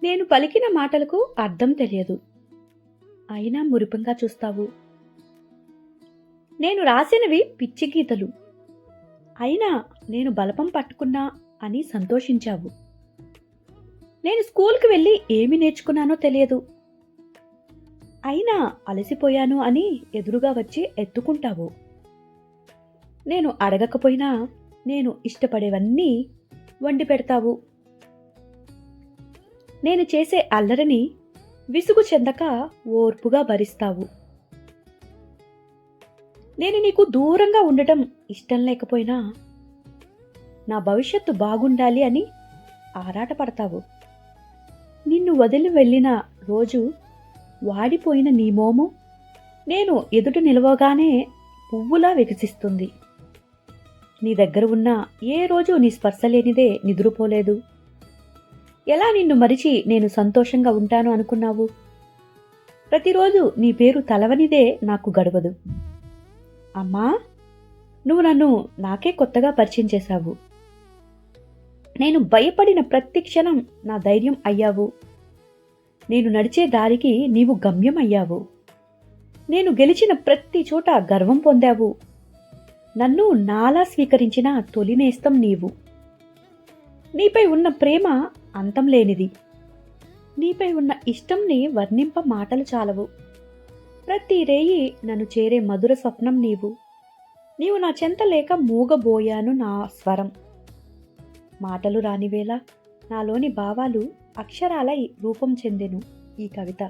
నేను పలికిన మాటలకు అర్థం తెలియదు, అయినా మురిపంగా చూస్తావు. నేను రాసినవి పిచ్చి గీతలు, అయినా నేను బలపం పట్టుకున్నా అని సంతోషించావు. నేను స్కూల్కి వెళ్ళి ఏమి నేర్చుకున్నానో తెలియదు, అయినా అలసిపోయాను అని ఎదురుగా వచ్చి ఎత్తుకుంటావు. నేను అడగకపోయినా నేను ఇష్టపడేవన్నీ వండి పెడతావు. నేను చేసే అల్లరిని విసుగు చెందక ఓర్పుగా భరిస్తావు. నేను నీకు దూరంగా ఉండటం ఇష్టం లేకపోయినా నా భవిష్యత్తు బాగుండాలి అని ఆరాటపడతావు. నిన్ను వదిలి వెళ్ళిన రోజు వాడిపోయిన నీ మోము నేను ఎదుట నిలవగానే పువ్వులా వికసిస్తుంది. నీ దగ్గర ఉన్న ఏ రోజు నీ స్పర్శ లేనిదే నిద్రపోలేదు. ఎలా నిన్ను మరిచి నేను సంతోషంగా ఉంటాను అనుకున్నావు? ప్రతిరోజు నీ పేరు తలవనిదే నాకు గడవదు. అమ్మా, నువ్వు నన్ను నాకే కొత్తగా పరిచయం చేశావు. నేను భయపడిన ప్రతి క్షణం నా ధైర్యం అయ్యావు. నేను నడిచే దారికి నీవు గమ్యం అయ్యావు. నేను గెలిచిన ప్రతి చోట గర్వం పొందావు. నన్ను నాలా స్వీకరించిన తొలి నేస్తం నీవు. నీపై ఉన్న ప్రేమ అంతం లేనిది. నీపై ఉన్న ఇష్టంని వర్ణింప మాటలు చాలవు. ప్రతి రేయి నన్ను చేరే మధుర స్వప్నం నీవు. నీవు నా చెంత లేక మూగబోయాను నా స్వరం. మాటలు రానివేళ నాలోని భావాలు అక్షరాలై రూపం చెందెను ఈ కవిత.